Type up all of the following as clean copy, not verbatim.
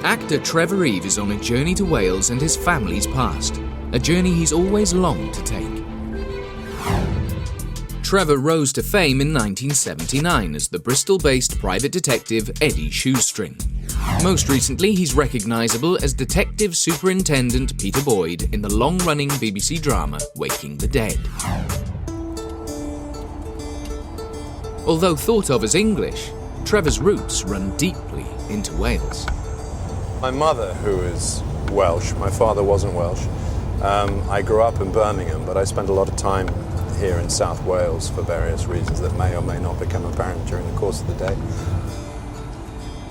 Actor Trevor Eve is on a journey to Wales and his family's past, a journey he's always longed to take. Trevor rose to fame in 1979 as the Bristol-based private detective Eddie Shoestring. Most recently, he's recognisable as Detective Superintendent Peter Boyd in the long-running BBC drama Waking the Dead. Although thought of as English, Trevor's roots run deeply into Wales. My mother, who is Welsh, my father wasn't Welsh. I grew up in Birmingham, but I spent a lot of time here in South Wales for various reasons that may or may not become apparent during the course of the day.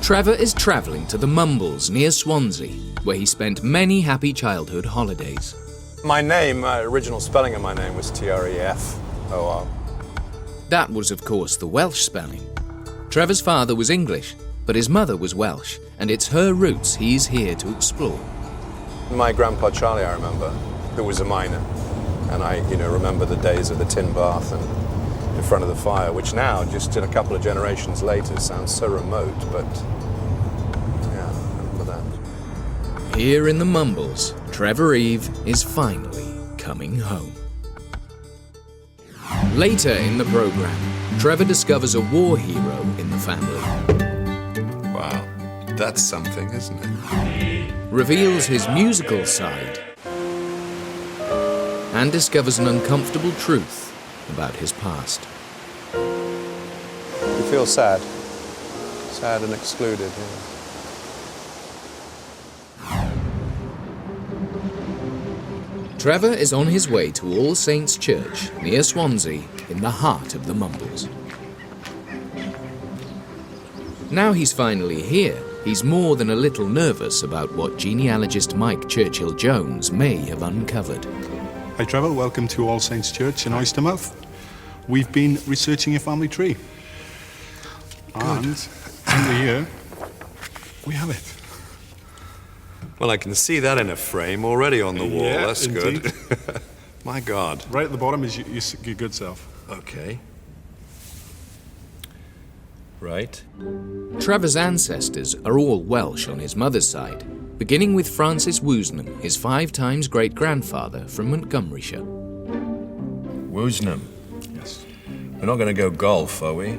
Trevor is travelling to the Mumbles near Swansea, where he spent many happy childhood holidays. My name, original spelling of my name was Trefor. That was, of course, the Welsh spelling. Trevor's father was English, but his mother was Welsh, and it's her roots he's here to explore. My grandpa Charlie, I remember, who was a miner, and I remember the days of the tin bath and in front of the fire, which now, just in a couple of generations later, sounds so remote, but yeah, I remember that. Here in the Mumbles, Trevor Eve is finally coming home. Later in the programme, Trevor discovers a war hero in the family. Wow, that's something, isn't it? Reveals his musical side and discovers an uncomfortable truth about his past. You feel sad and excluded. Yeah. Trevor is on his way to All Saints Church near Swansea in the heart of the Mumbles. Now he's finally here, he's more than a little nervous about what genealogist Mike Churchill-Jones may have uncovered. Hi Trevor, welcome to All Saints Church in Oystermouth. We've been researching your family tree. And under here, we have it. Well, I can see that in a frame already on the wall. Yeah, That's indeed. good. My God. Right at the bottom is your good self. Okay. Right. Trevor's ancestors are all Welsh on his mother's side, beginning with Francis Woosnam, his 5 times great-grandfather from Montgomeryshire. Woosnam. Yes. We're not going to go golf, are we?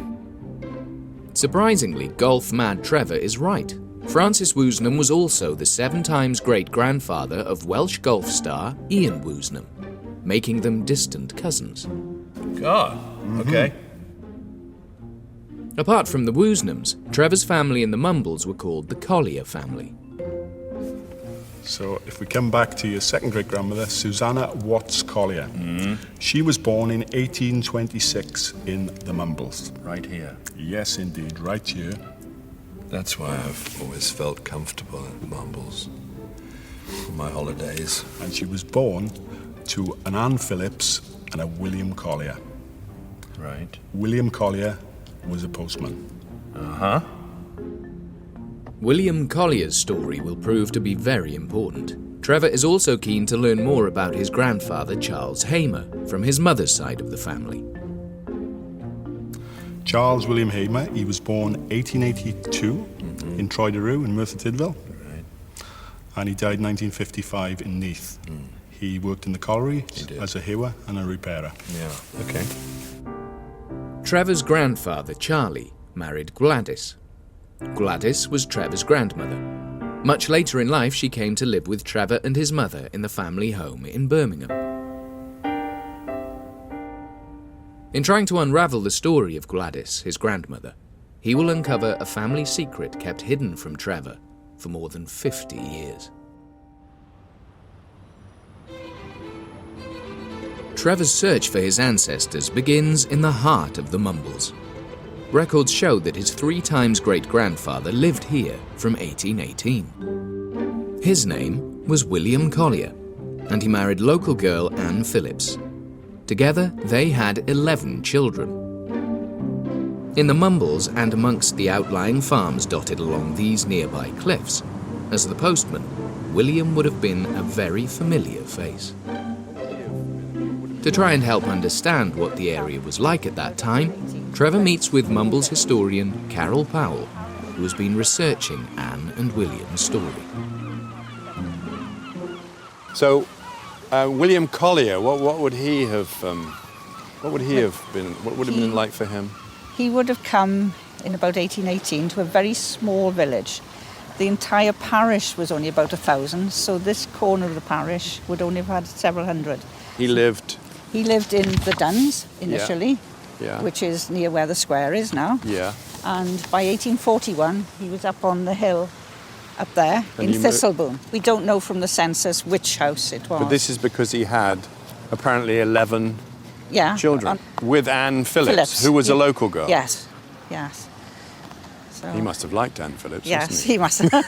Surprisingly, golf-mad Trevor is right. Francis Woosnam was also the 7 times great-grandfather of Welsh golf star Ian Woosnam, making them distant cousins. God. Okay. Apart from the Woosnams, Trevor's family in the Mumbles were called the Collier family. So if we come back to your second great-grandmother, Susanna Watts Collier. She was born in 1826 in the Mumbles. Right here. Yes, indeed, right here. That's why I've always felt comfortable in Mumbles for my holidays. And she was born to an Anne Phillips and a William Collier. Right. William Collier was a postman. Uh-huh. William Collier's story will prove to be very important. Trevor is also keen to learn more about his grandfather Charles Hamer from his mother's side of the family. Charles William Hamer, he was born 1882 in Troyderoo in Merthyr Tydfil. Right. And he died 1955 in Neath. He worked in the colliery as a hewer and a repairer. Yeah, okay. Trevor's grandfather Charlie married Gladys. Gladys was Trevor's grandmother. Much later in life, she came to live with Trevor and his mother in the family home in Birmingham. In trying to unravel the story of Gladys, his grandmother, he will uncover a family secret kept hidden from Trevor for more than 50 years. Trevor's search for his ancestors begins in the heart of the Mumbles. Records show that his 3 times great-grandfather lived here from 1818. His name was William Collier, and he married local girl Anne Phillips. Together, they had 11 children. In the Mumbles and amongst the outlying farms dotted along these nearby cliffs, as the postman, William would have been a very familiar face. To try and help understand what the area was like at that time, Trevor meets with Mumbles historian Carol Powell, who has been researching Anne and William's story. So, William Collier, what would he have? What would he have been? What would it have been like for him? He would have come in about 1818 to a very small village. The entire parish was only about 1,000, so this corner of the parish would only have had several hundred. He lived. He lived in the Duns initially, Yeah. which is near where the square is now. Yeah. And by 1841, he was up on the hill up there And in you Thistlebourne. We don't know from the census which house it was. But this is because he had apparently 11 children with Anne Phillips, who was a local girl. Yes, yes. So, He must have liked Anne Phillips, yes, wasn't he? he must have.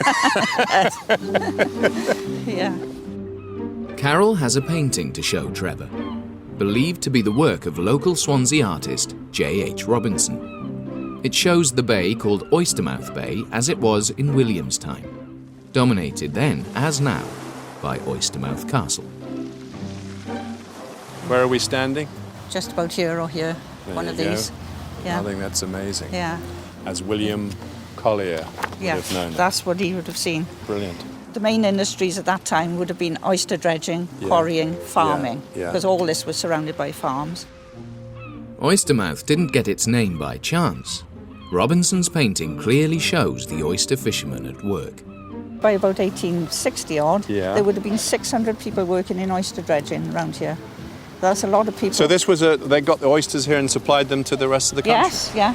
Yeah. Carol has a painting to show Trevor, believed to be the work of local Swansea artist J.H. Robinson. It shows the bay called Oystermouth Bay as it was in William's time, dominated then, as now, by Oystermouth Castle. Where are we standing? Just about here or here, There one you of go. these. Yeah. I think that's amazing. Yeah. As William Collier would Yeah, have known. that's what he would have seen. Brilliant. The main industries at that time would have been oyster dredging, Yeah. quarrying, farming, Yeah. because all this was surrounded by farms. Oystermouth didn't get its name by chance. Robinson's painting clearly shows the oyster fishermen at work. By about 1860 odd, Yeah. there would have been 600 people working in oyster dredging around here. That's a lot of people. So this was they got the oysters here and supplied them to the rest of the country? Yes, yeah.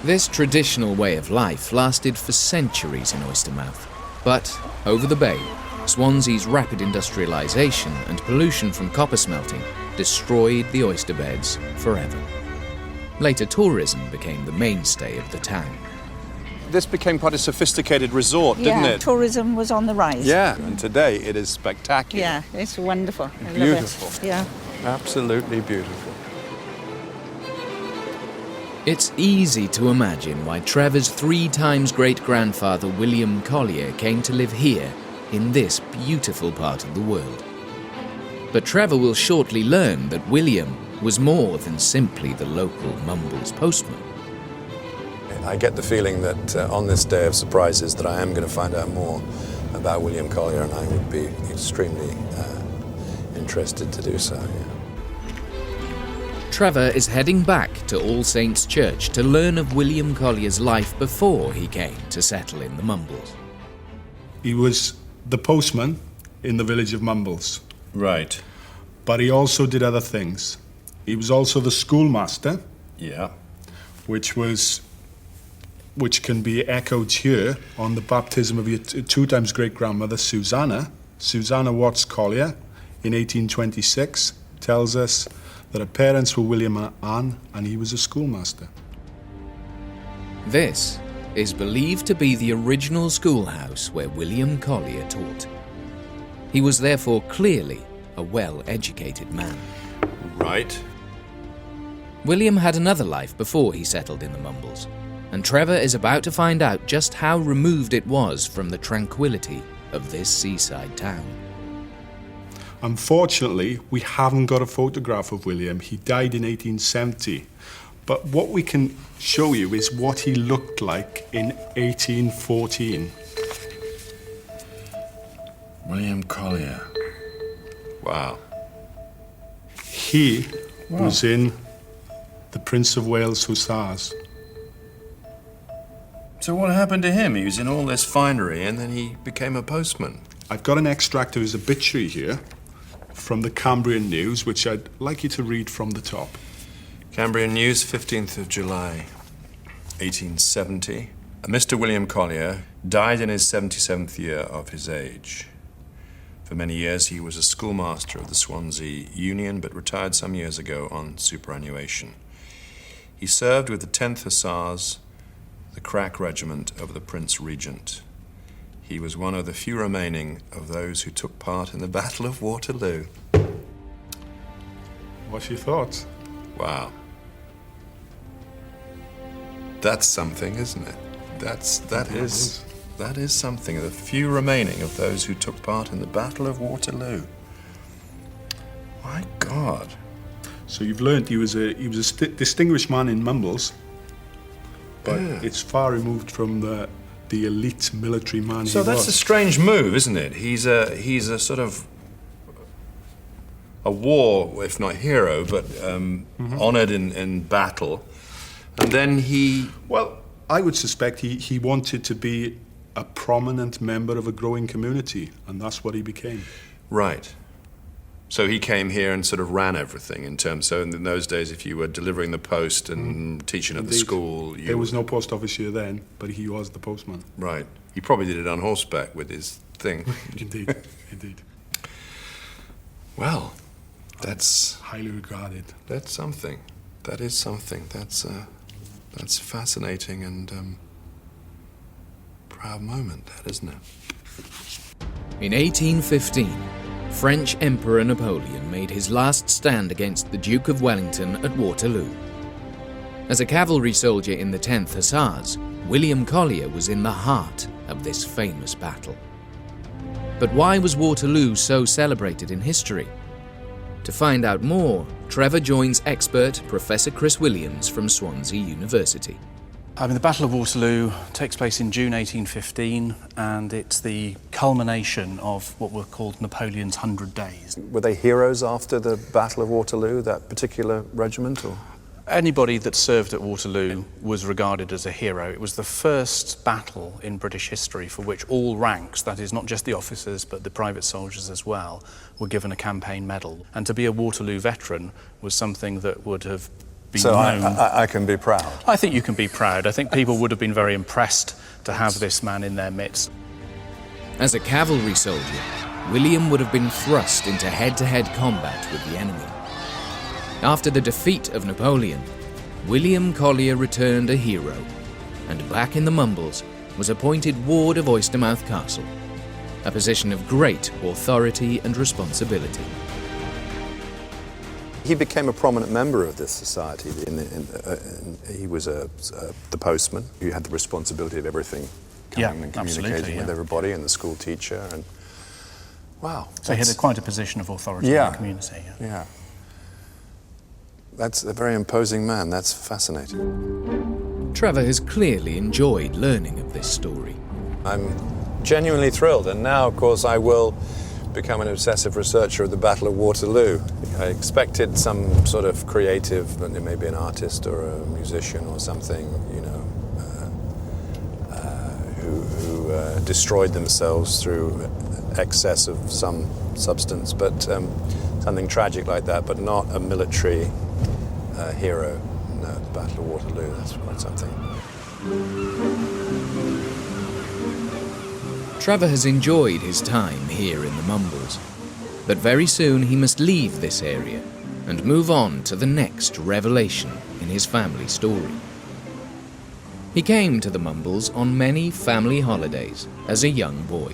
This traditional way of life lasted for centuries in Oystermouth. But over the bay, Swansea's rapid industrialisation and pollution from copper smelting destroyed the oyster beds forever. Later, tourism became the mainstay of the town. This became quite a sophisticated resort, didn't Yeah, it? tourism was on the rise. Yeah, and today it is spectacular. Yeah, it's wonderful. I love it. Beautiful. Yeah. Absolutely beautiful. It's easy to imagine why Trevor's 3 times great-grandfather William Collier came to live here in this beautiful part of the world. But Trevor will shortly learn that William was more than simply the local Mumbles postman. I get the feeling that on this day of surprises that I am going to find out more about William Collier, and I would be extremely interested to do so. Yeah. Trevor is heading back to All Saints' Church to learn of William Collier's life before he came to settle in the Mumbles. He was the postman in the village of Mumbles, Right. but he also did other things. He was also the schoolmaster, Yeah. which can be echoed here on the baptism of your 2 times great-grandmother, Susanna Watts Collier, in 1826, tells us that her parents were William and Anne, and he was a schoolmaster. This is believed to be the original schoolhouse where William Collier taught. He was therefore clearly a well-educated man. Right. William had another life before he settled in the Mumbles, and Trevor is about to find out just how removed it was from the tranquility of this seaside town. Unfortunately, we haven't got a photograph of William. He died in 1870. But what we can show you is what he looked like in 1814. William Collier. Wow. He was in the Prince of Wales Hussars. So what happened to him? He was in all this finery and then he became a postman. I've got an extract of his obituary here from the Cambrian News, which I'd like you to read from the top. Cambrian News, 15th of July, 1870. Mr. William Collier died in his 77th year of his age. For many years he was a schoolmaster of the Swansea Union, but retired some years ago on superannuation. He served with the 10th Hussars, the crack regiment of the Prince Regent. He was one of the few remaining of those who took part in the Battle of Waterloo. What's your thoughts? Wow. That's something, isn't it? That is something. The few remaining of those who took part in the Battle of Waterloo. My God. So you've learned he was a distinguished man in Mumbles, but it's far removed from the elite military man So he that's was. a strange move, isn't it? He's a sort of a war, if not hero, but honoured in battle. And then he... Well, I would suspect he wanted to be a prominent member of a growing community, and that's what he became. Right. So he came here and sort of ran everything in terms... So in those days, if you were delivering the post and teaching at the school... There was no post office here then, but he was the postman. Right. He probably did it on horseback with his thing. Indeed, indeed. Well, that's... Highly regarded. That's something. That is something. That's fascinating and proud moment, that, isn't it? In 1815, French Emperor Napoleon made his last stand against the Duke of Wellington at Waterloo. As a cavalry soldier in the 10th Hussars, William Collier was in the heart of this famous battle. But why was Waterloo so celebrated in history? To find out more, Trevor joins expert Professor Chris Williams from Swansea University. The Battle of Waterloo takes place in June 1815, and it's the culmination of what were called Napoleon's 100 Days. Were they heroes after the Battle of Waterloo, that particular regiment, or...? Anybody that served at Waterloo was regarded as a hero. It was the first battle in British history for which all ranks, that is, not just the officers but the private soldiers as well, were given a campaign medal. And to be a Waterloo veteran was something that would have been known. So I can be proud? I think you can be proud. I think people would have been very impressed to have this man in their midst. As a cavalry soldier, William would have been thrust into head-to-head combat with the enemy. After the defeat of Napoleon, William Collier returned a hero, and back in the Mumbles was appointed Ward of Oystermouth Castle, a position of great authority and responsibility. He became a prominent member of this society. He was the postman. He had the responsibility of everything, coming and communicating with everybody, and the school teacher. And wow! So he had quite a position of authority in the community. Yeah. That's a very imposing man. That's fascinating. Trevor has clearly enjoyed learning of this story. I'm genuinely thrilled, and now, of course, I will become an obsessive researcher of the Battle of Waterloo. I expected some sort of creative, maybe an artist or a musician or something, you know, who destroyed themselves through excess of some substance, but something tragic like that, but not a military hero. No, the Battle of Waterloo, that's quite something. Trevor has enjoyed his time here in the Mumbles, but very soon he must leave this area and move on to the next revelation in his family story. He came to the Mumbles on many family holidays as a young boy,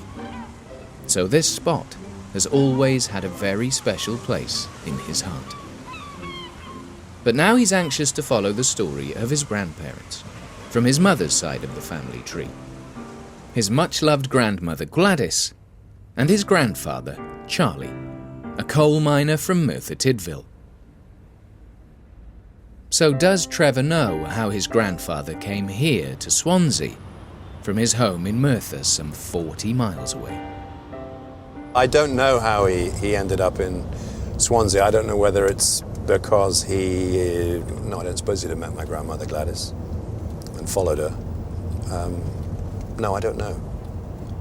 so this spot has always had a very special place in his heart. But now he's anxious to follow the story of his grandparents, from his mother's side of the family tree. His much-loved grandmother Gladys, and his grandfather Charlie, a coal miner from Merthyr Tydfil. So does Trevor know how his grandfather came here to Swansea, from his home in Merthyr some 40 miles away? I don't know how he ended up in Swansea. I don't know whether it's because I don't suppose he'd have met my grandmother Gladys and followed her. No, I don't know.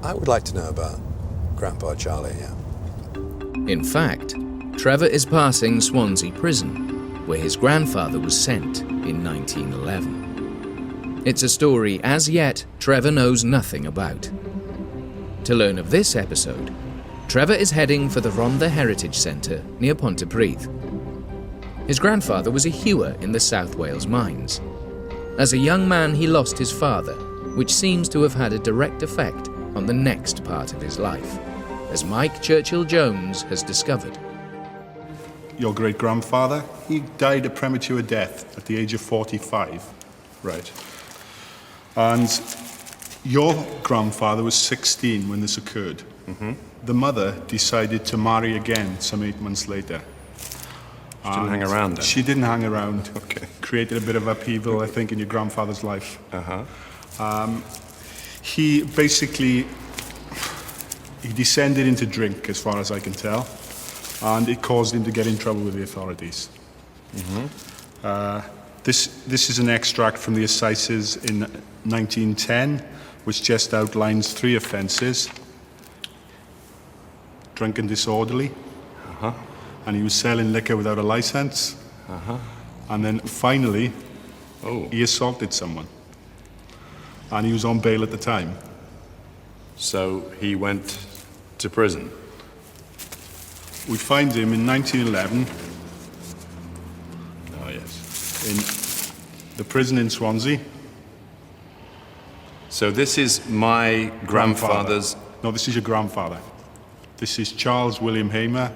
I would like to know about Grandpa Charlie, yeah. In fact, Trevor is passing Swansea Prison, where his grandfather was sent in 1911. It's a story, as yet, Trevor knows nothing about. To learn of this episode, Trevor is heading for the Rhondda Heritage Centre near Pontypridd. His grandfather was a hewer in the South Wales mines. As a young man, he lost his father, which seems to have had a direct effect on the next part of his life, as Mike Churchill-Jones has discovered. Your great-grandfather, he died a premature death at the age of 45. Right. And your grandfather was 16 when this occurred. Mm-hmm. The mother decided to marry again some 8 months later. She didn't hang around then? She didn't hang around. Okay. Created a bit of upheaval, I think, in your grandfather's life. Uh-huh. He basically, he descended into drink, as far as I can tell, and it caused him to get in trouble with the authorities. This is an extract from the assizes in 1910, which just outlines 3 offences. Drunk and disorderly. And he was selling liquor without a licence. And then finally, he assaulted someone. And he was on bail at the time. So he went to prison? We find him in 1911 Oh, yes. in the prison in Swansea. So this is my grandfather's... No, this is your grandfather. This is Charles William Hamer,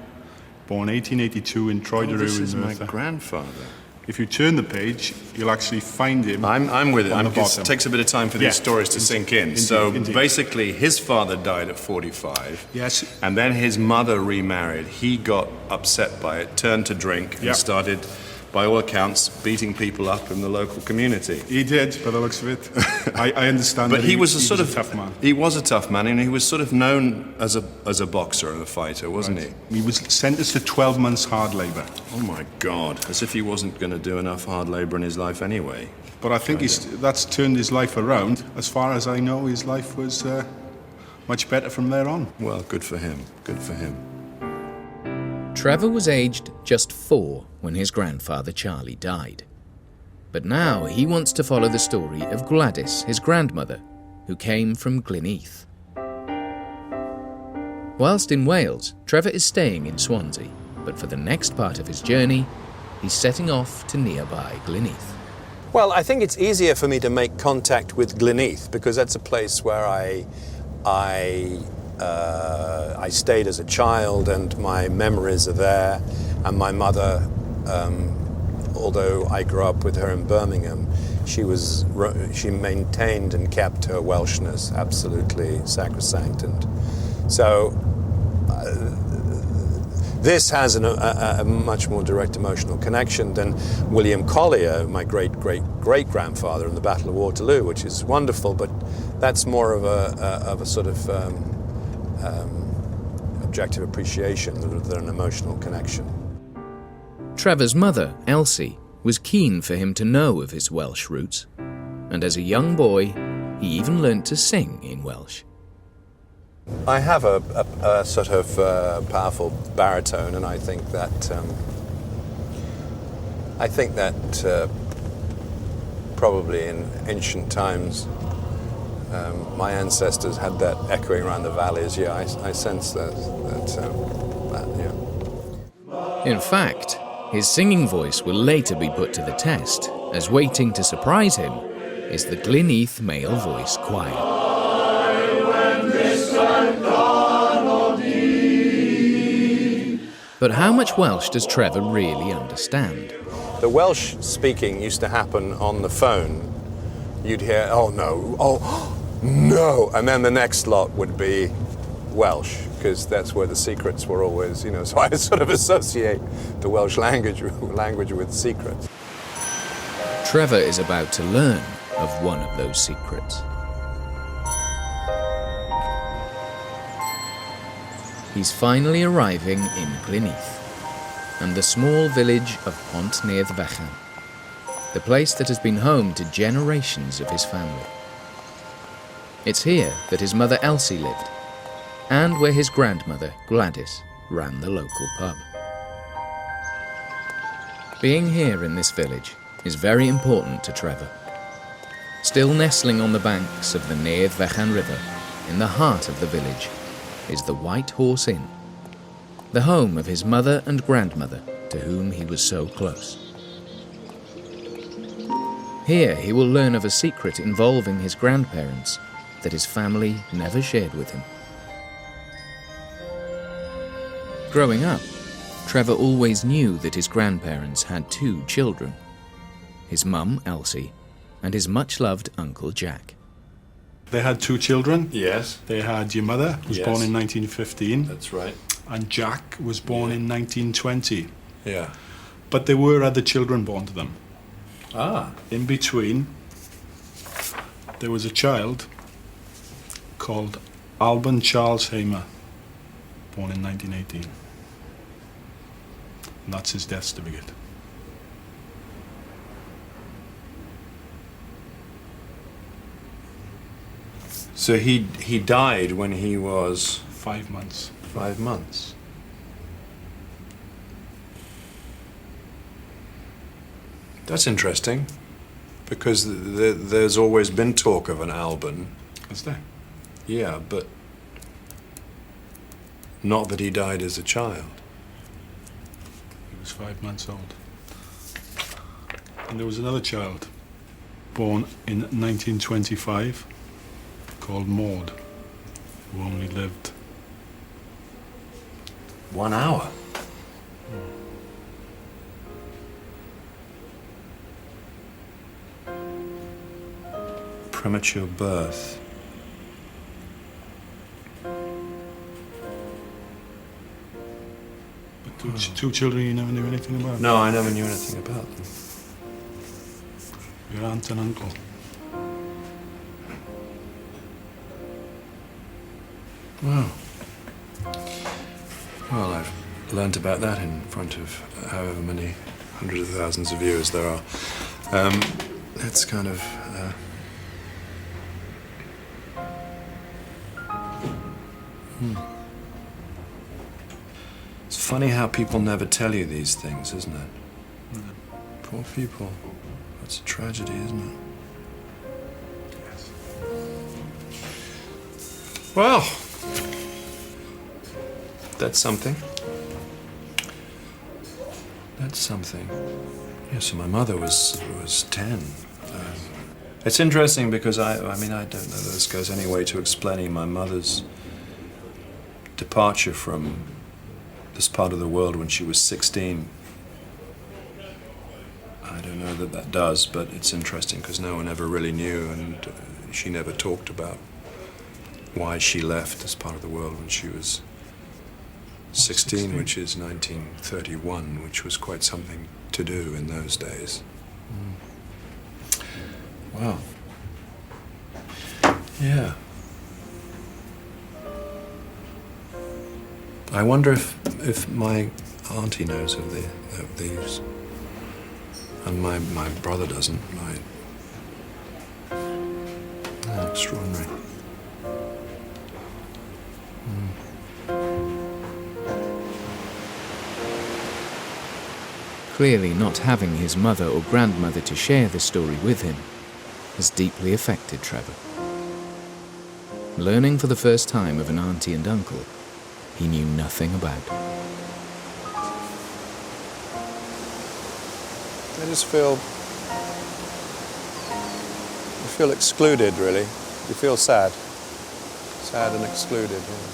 born 1882 in Troyderoo this in is my Merthyr. grandfather. If you turn the page, you'll actually find him. I'm with it. on the It bottom. takes a bit of time for Yeah, these stories to sink in. indeed, So indeed. basically, his father died at 45. Yes. And then his mother remarried. He got upset by it, turned to drink, Yep. and started, by all accounts, beating people up in the local community. He did, by the looks of it. I understand But that he was a sort of tough man. He was a tough man, and he was sort of known as a boxer and a fighter, wasn't He was sentenced to 12 months hard labour. he? Oh my God! As if he wasn't going to do enough hard labour in his life anyway. But I think that's turned his life around. As far as I know, his life was much better from there on. Well, good for him. Good for him. Trevor was aged just 4 when his grandfather Charlie died. But now he wants to follow the story of Gladys, his grandmother, who came from Gleneath. Whilst in Wales, Trevor is staying in Swansea, but for the next part of his journey, he's setting off to nearby Gleneath. Well, I think it's easier for me to make contact with Gleneath because that's a place where I stayed as a child, and my memories are there. And my mother, although I grew up with her in Birmingham, she maintained and kept her Welshness absolutely sacrosanct, and so this has a much more direct emotional connection than William Collier, my great-great-great-grandfather in the Battle of Waterloo, which is wonderful, but that's more of a sort of objective appreciation than an emotional connection. Trevor's mother, Elsie, was keen for him to know of his Welsh roots, and as a young boy, he even learnt to sing in Welsh. I have a sort of powerful baritone, and I think that probably in ancient times my ancestors had that echoing around the valleys. Yeah, I sense that yeah. In fact, his singing voice will later be put to the test, as waiting to surprise him is the Gleneath Male Voice Choir. But how much Welsh does Trevor really understand? The Welsh speaking used to happen on the phone. You'd hear, oh no, oh no, and then the next lot would be Welsh, because that's where the secrets were always, so I sort of associate the Welsh language with secrets. Trevor is about to learn of one of those secrets. He's finally arriving in Gleneath and the small village of Pont Neath Fechan, the place that has been home to generations of his family. It's here that his mother Elsie lived, and where his grandmother Gladys ran the local pub. Being here in this village is very important to Trevor. Still nestling on the banks of the Neath Fechan River, in the heart of the village, is the White Horse Inn, the home of his mother and grandmother, to whom he was so close. Here he will learn of a secret involving his grandparents that his family never shared with him. Growing up, Trevor always knew that his grandparents had 2 children, his mum, Elsie, and his much-loved Uncle Jack. They had 2 children. Yes. They had your mother, who was Yes. born in 1915, That's right. and Jack was born in 1920. Yeah. But there were other children born to them. Ah. In between, there was a child called Alban Charles Hamer, born in 1918. And that's his death certificate. So he died when he was 5 months. 5 months. That's interesting, because there's always been talk of an Alban. Is there? Yeah, but not that he died as a child. He was 5 months old. And there was another child born in 1925 called Maud, who only lived 1 hour. Premature birth. but two children you never knew anything about. No, I never knew anything about them. Your aunt and uncle. Wow. Well, I've learnt about that in front of however many hundreds of thousands of viewers there are. It's kind of... It's funny how people never tell you these things, isn't it? Poor people. That's a tragedy, isn't it? Yes. Well, that's something. That's something. Yeah, so my mother was 10. It's interesting because I mean, I don't know that this goes any way to explaining my mother's departure from this part of the world when she was 16. I don't know that that does, but it's interesting because no one ever really knew, and she never talked about why she left this part of the world when she was 16, which is 1931, which was quite something to do in those days. Wow. Yeah. I wonder if my auntie knows of these, and my brother doesn't. Extraordinary. Clearly, not having his mother or grandmother to share the story with him has deeply affected Trevor. Learning for the first time of an auntie and uncle he knew nothing about. I just feel excluded, really. You feel sad. Sad and excluded. Yeah.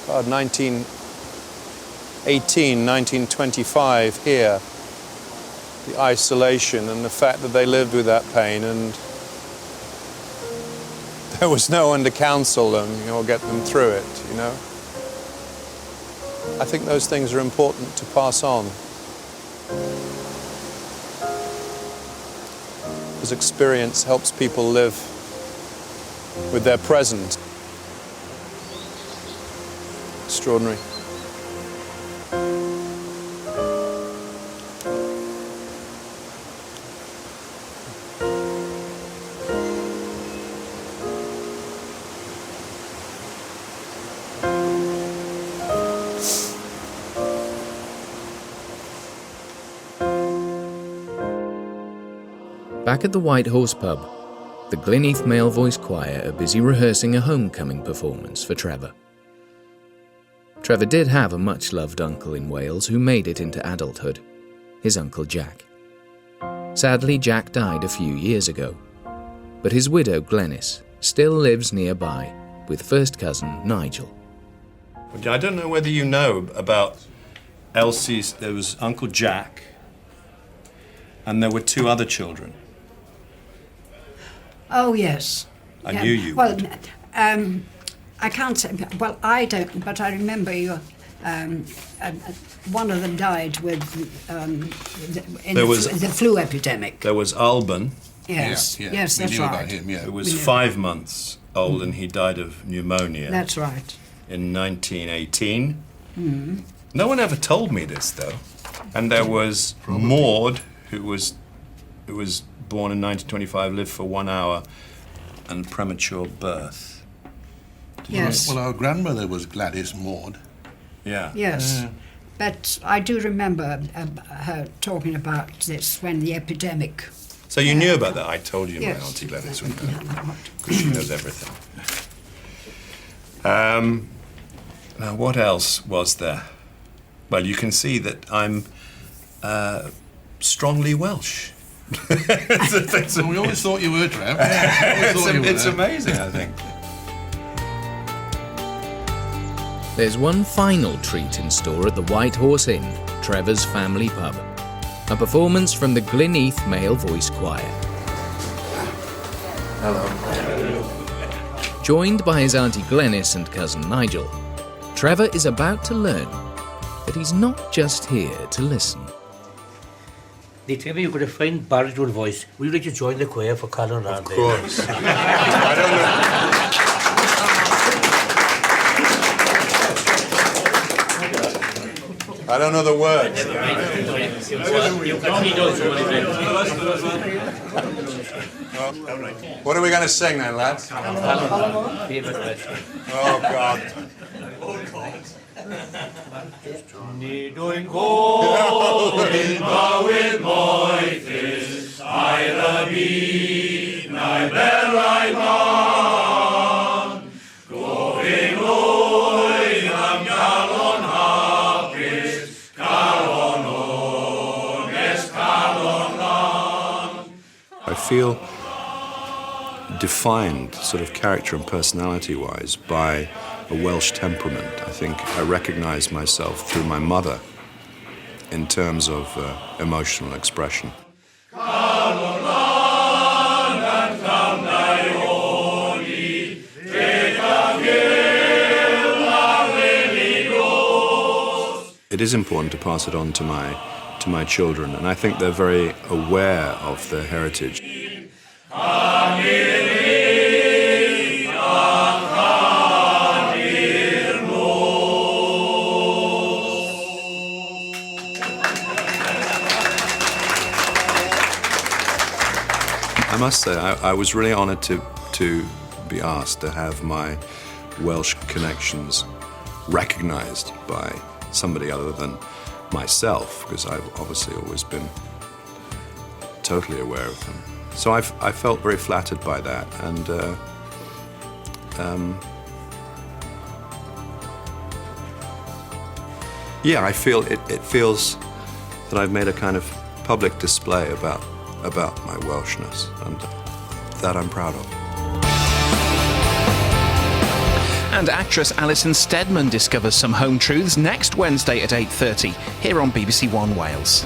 God, 1918, 1925 here. The isolation and the fact that they lived with that pain, and there was no one to counsel them, or get them through it, you know. I think those things are important to pass on. Because experience helps people live with their present. Extraordinary. Back at the White Horse pub, the Glynneath Male Voice Choir are busy rehearsing a homecoming performance for Trevor. Trevor did have a much-loved uncle in Wales who made it into adulthood, his Uncle Jack. Sadly, Jack died a few years ago, but his widow Glenys still lives nearby with first cousin Nigel. I don't know whether you know about Elsie's. There was Uncle Jack, and there were 2 other children. Oh, yes. I knew you Well, would. I can't say, well, I don't, but I remember One of them died with the flu epidemic. There was Alban. Yes, Yeah, yes, we that's knew right. about him, yeah. Who was 5 months old and he died of pneumonia. That's right. In 1918. No one ever told me this, though. And there was Maud, who was born in 1925, lived for 1 hour, and premature birth. Yes. Well, our grandmother was Gladys Maud. Yeah. Yes. But I do remember her talking about this when the epidemic. So you knew about that? I told you Yes. my Auntie Gladys would know. Right. Because she knows everything. Now, what else was there? Well, you can see that I'm strongly Welsh. Well, we always thought you were, Trev. Yeah, It's amazing, I think. There's one final treat in store at the White Horse Inn, Trevor's family pub. A performance from the Glynneath Male Voice Choir. Hello. Joined by his Auntie Glenys and cousin Nigel, Trevor is about to learn that he's not just here to listen. They tell me you've got a fine baritone voice. Would you like to join the choir for Carol and Of course. I don't know. I don't know the words. What are we going to sing then, lads? Oh, God. Nid gofyn bywyd moethus, a'r y byd, na'i berau man. Gofyn oedd am galon hapus, calon ones, calon lan. I feel defined, sort of character and personality-wise, by a Welsh temperament. I think I recognise myself through my mother in terms of emotional expression. It is important to pass it on to my children, and I think they're very aware of their heritage. I must say, I was really honoured to be asked to have my Welsh connections recognised by somebody other than myself, because I've obviously always been totally aware of them. So I felt very flattered by that, and yeah, I feel it feels that I've made a kind of public display about my Welshness, and that I'm proud of. And actress Alison Steadman discovers some home truths next Wednesday at 8:30 here on BBC One Wales.